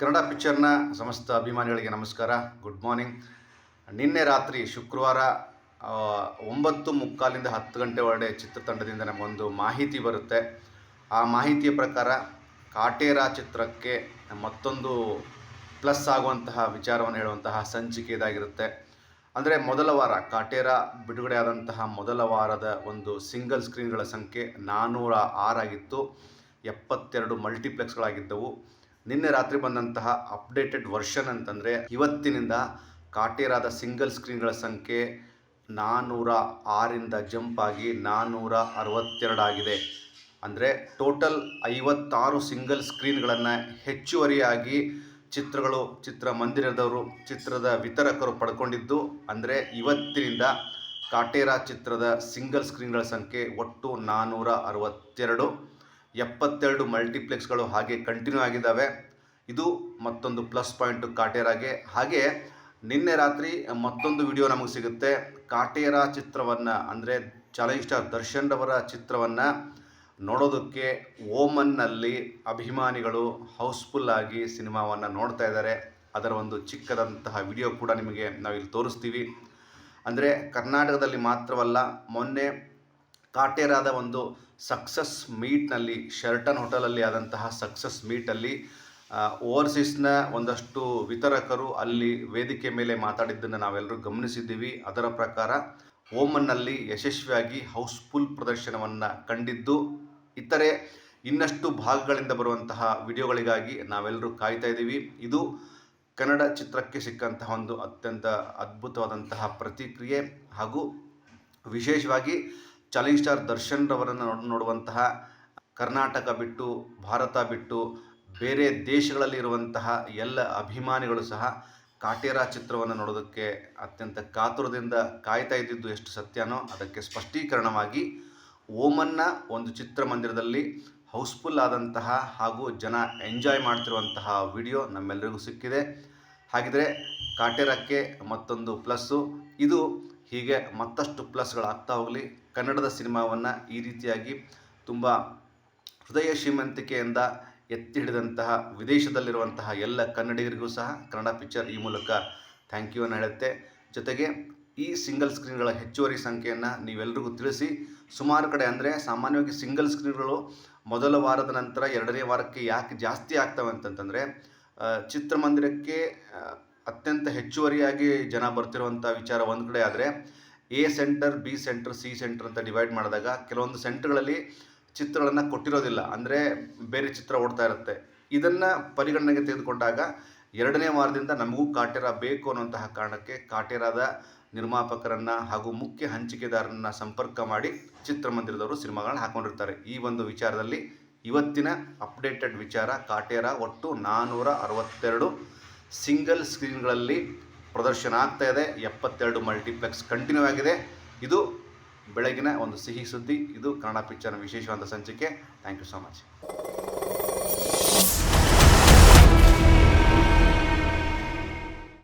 ಕನ್ನಡ ಪಿಕ್ಚರ್ನ ಸಮಸ್ತ ಅಭಿಮಾನಿಗಳಿಗೆ ನಮಸ್ಕಾರ. Good morning. ನಿನ್ನೆ ರಾತ್ರಿ ಶುಕ್ರವಾರ 9:45 10 ಗಂಟೆ ಒಳಗಡೆ ಚಿತ್ರತಂಡದಿಂದ ನಮಗೊಂದು ಮಾಹಿತಿ ಬರುತ್ತೆ. ಆ ಮಾಹಿತಿಯ ಪ್ರಕಾರ ಕಾಟೇರ ಚಿತ್ರಕ್ಕೆ ಮತ್ತೊಂದು ಪ್ಲಸ್ ಆಗುವಂತಹ ವಿಚಾರವನ್ನು ಹೇಳುವಂತಹ ಸಂಚಿಕೆ ಇದಾಗಿರುತ್ತೆ. ಅಂದರೆ ಮೊದಲ ವಾರ ಕಾಟೇರ ಬಿಡುಗಡೆ ಆದಂತಹ ಮೊದಲ ವಾರದ ಒಂದು ಸಿಂಗಲ್ ಸ್ಕ್ರೀನ್ಗಳ ಸಂಖ್ಯೆ 406 ಆಗಿತ್ತು. 72 ಮಲ್ಟಿಪ್ಲೆಕ್ಸ್ಗಳಾಗಿದ್ದವು. ನಿನ್ನೆ ರಾತ್ರಿ ಬಂದಂತಹ ಅಪ್ಡೇಟೆಡ್ ವರ್ಷನ್ ಅಂತಂದರೆ ಇವತ್ತಿನಿಂದ ಕಾಟೇರಾದ ಸಿಂಗಲ್ ಸ್ಕ್ರೀನ್ಗಳ ಸಂಖ್ಯೆ 406ರಿಂದ ಜಂಪ್ ಆಗಿ 462 ಆಗಿದೆ. ಅಂದರೆ ಟೋಟಲ್ 56 ಸಿಂಗಲ್ ಸ್ಕ್ರೀನ್ಗಳನ್ನು ಹೆಚ್ಚುವರಿಯಾಗಿ ಚಿತ್ರಮಂದಿರದವರು ಚಿತ್ರದ ವಿತರಕರು ಪಡ್ಕೊಂಡಿದ್ದು. ಅಂದರೆ ಇವತ್ತಿನಿಂದ ಕಾಟೇರ ಚಿತ್ರದ ಸಿಂಗಲ್ ಸ್ಕ್ರೀನ್ಗಳ ಸಂಖ್ಯೆ ಒಟ್ಟು 462. 72 ಮಲ್ಟಿಪ್ಲೆಕ್ಸ್ಗಳು ಹಾಗೆ ಕಂಟಿನ್ಯೂ ಆಗಿದ್ದಾವೆ. ಇದು ಮತ್ತೊಂದು ಪ್ಲಸ್ ಪಾಯಿಂಟು ಕಾಟೇರಾಗೆ. ಹಾಗೆ ನಿನ್ನೆ ರಾತ್ರಿ ಮತ್ತೊಂದು ವಿಡಿಯೋ ನಮಗೆ ಸಿಗುತ್ತೆ. ಕಾಟೇರ ಚಿತ್ರವನ್ನು ಅಂದರೆ ಚಾಲೆಂಜ್ ಸ್ಟಾರ್ ದರ್ಶನ್ ರವರ ಚಿತ್ರವನ್ನು ನೋಡೋದಕ್ಕೆ ಓಮನ್ನಲ್ಲಿ ಅಭಿಮಾನಿಗಳು ಹೌಸ್ಫುಲ್ ಆಗಿ ಸಿನಿಮಾವನ್ನು ನೋಡ್ತಾ ಇದ್ದಾರೆ. ಅದರ ಒಂದು ಚಿಕ್ಕದಂತಹ ವಿಡಿಯೋ ಕೂಡ ನಿಮಗೆ ನಾವಿಲ್ಲಿ ತೋರಿಸ್ತೀವಿ. ಅಂದರೆ ಕರ್ನಾಟಕದಲ್ಲಿ ಮಾತ್ರವಲ್ಲ, ಮೊನ್ನೆ ಕಾಟೇರಾದ ಒಂದು ಸಕ್ಸಸ್ ಮೀಟ್ನಲ್ಲಿ ಶೆರ್ಟನ್ ಹೋಟೆಲಲ್ಲಿ ಆದಂತಹ ಸಕ್ಸಸ್ ಮೀಟಲ್ಲಿ ಓವರ್ಸೀಸ್ನ ಒಂದಷ್ಟು ವಿತರಕರು ಅಲ್ಲಿ ವೇದಿಕೆ ಮೇಲೆ ಮಾತಾಡಿದ್ದನ್ನು ನಾವೆಲ್ಲರೂ ಗಮನಿಸಿದ್ದೀವಿ. ಅದರ ಪ್ರಕಾರ ಓಮನ್ನಲ್ಲಿ ಯಶಸ್ವಿಯಾಗಿ ಹೌಸ್ಫುಲ್ ಪ್ರದರ್ಶನವನ್ನು ಕಂಡಿದ್ದು. ಇತರೆ ಇನ್ನಷ್ಟು ಭಾಗಗಳಿಂದ ಬರುವಂತಹ ವಿಡಿಯೋಗಳಿಗಾಗಿ ನಾವೆಲ್ಲರೂ ಕಾಯ್ತಾ ಇದ್ದೀವಿ. ಇದು ಕನ್ನಡ ಚಿತ್ರಕ್ಕೆ ಸಿಕ್ಕಂತಹ ಒಂದು ಅತ್ಯಂತ ಅದ್ಭುತವಾದಂತಹ ಪ್ರತಿಕ್ರಿಯೆ. ಹಾಗೂ ವಿಶೇಷವಾಗಿ ಚಾಲೆಂಜ್ ಸ್ಟಾರ್ ದರ್ಶನ್ ರವರನ್ನು ನೋಡುವಂತಹ ಕರ್ನಾಟಕ ಬಿಟ್ಟು ಭಾರತ ಬಿಟ್ಟು ಬೇರೆ ದೇಶಗಳಲ್ಲಿ ಇರುವಂತಹ ಎಲ್ಲ ಅಭಿಮಾನಿಗಳು ಸಹ ಕಾಟೇರ ಚಿತ್ರವನ್ನು ನೋಡೋದಕ್ಕೆ ಅತ್ಯಂತ ಕಾತುರದಿಂದ ಕಾಯ್ತಾ ಇದ್ದಿದ್ದು ಎಷ್ಟು ಸತ್ಯನೋ ಅದಕ್ಕೆ ಸ್ಪಷ್ಟೀಕರಣವಾಗಿ ಓಮನ್ನ ಒಂದು ಚಿತ್ರಮಂದಿರದಲ್ಲಿ ಹೌಸ್ಫುಲ್ ಆದಂತಹ ಹಾಗೂ ಜನ ಎಂಜಾಯ್ ಮಾಡ್ತಿರುವಂತಹ ವಿಡಿಯೋ ನಮ್ಮೆಲ್ಲರಿಗೂ ಸಿಕ್ಕಿದೆ. ಹಾಗಿದ್ರೆ ಕಾಟೇರಕ್ಕೆ ಮತ್ತೊಂದು ಪ್ಲಸ್ಸು. ಇದು ಹೀಗೆ ಮತ್ತಷ್ಟು ಪ್ಲಸ್ಗಳಾಗ್ತಾ ಹೋಗಲಿ. ಕನ್ನಡದ ಸಿನಿಮಾವನ್ನು ಈ ರೀತಿಯಾಗಿ ತುಂಬ ಹೃದಯ ಶ್ರೀಮಂತಿಕೆಯಿಂದ ಎತ್ತಿ ಹಿಡಿದಂತಹ ವಿದೇಶದಲ್ಲಿರುವಂತಹ ಎಲ್ಲ ಕನ್ನಡಿಗರಿಗೂ ಸಹ ಕನ್ನಡ ಪಿಕ್ಚರ್ ಈ ಮೂಲಕ ಥ್ಯಾಂಕ್ ಯು ಅನ್ನು ಹೇಳುತ್ತೆ. ಜೊತೆಗೆ ಈ ಸಿಂಗಲ್ ಸ್ಕ್ರೀನ್ಗಳ ಹೆಚ್ಚುವರಿ ಸಂಖ್ಯೆಯನ್ನು ನೀವೆಲ್ಲರಿಗೂ ತಿಳಿಸಿ. ಸುಮಾರು ಕಡೆ ಅಂದರೆ ಸಾಮಾನ್ಯವಾಗಿ ಸಿಂಗಲ್ ಸ್ಕ್ರೀನ್ಗಳು ಮೊದಲ ವಾರದ ನಂತರ ಎರಡನೇ ವಾರಕ್ಕೆ ಯಾಕೆ ಜಾಸ್ತಿ ಆಗ್ತವೆ ಅಂತಂತಂದರೆ ಚಿತ್ರಮಂದಿರಕ್ಕೆ ಅತ್ಯಂತ ಹೆಚ್ಚುವರಿಯಾಗಿ ಜನ ಬರ್ತಿರುವಂಥ ವಿಚಾರ ಒಂದು ಕಡೆ. ಆದರೆ A centre, B centre, C centre ಅಂತ ಡಿವೈಡ್ ಮಾಡಿದಾಗ ಕೆಲವೊಂದು ಸೆಂಟರ್ಗಳಲ್ಲಿ ಚಿತ್ರಗಳನ್ನು ಕೊಟ್ಟಿರೋದಿಲ್ಲ. ಅಂದರೆ ಬೇರೆ ಚಿತ್ರ ಓಡ್ತಾ ಇರುತ್ತೆ. ಇದನ್ನು ಪರಿಗಣನೆಗೆ ತೆಗೆದುಕೊಂಡಾಗ ಎರಡನೇ ವಾರದಿಂದ ನಮಗೂ ಕಾಟೇರ ಬೇಕು ಅನ್ನುವಂತಹ ಕಾರಣಕ್ಕೆ ಕಾಟೇರಾದ ನಿರ್ಮಾಪಕರನ್ನು ಹಾಗೂ ಮುಖ್ಯ ಹಂಚಿಕೆದಾರರನ್ನು ಸಂಪರ್ಕ ಮಾಡಿ ಚಿತ್ರಮಂದಿರದವರು ಸಿನಿಮಾಗಳನ್ನ ಹಾಕ್ಕೊಂಡಿರ್ತಾರೆ. ಈ ಒಂದು ವಿಚಾರದಲ್ಲಿ ಇವತ್ತಿನ ಅಪ್ಡೇಟೆಡ್ ವಿಚಾರ, ಕಾಟೇರ ಒಟ್ಟು 462 ಸಿಂಗಲ್ ಸ್ಕ್ರೀನ್ಗಳಲ್ಲಿ ಪ್ರದರ್ಶನ ಆಗ್ತಾ ಇದೆ. 72 ಮಲ್ಟಿಪ್ಲೆಕ್ಸ್ ಕಂಟಿನ್ಯೂ ಆಗಿದೆ. ಇದು ಬೆಳಗಿನ ಒಂದು ಸಿಹಿ ಸುದ್ದಿ. ಇದು ಕನ್ನಡ ಪಿಕ್ಚರ್ನ ವಿಶೇಷವಾದ ಸಂಚಿಕೆ. Thank you so much.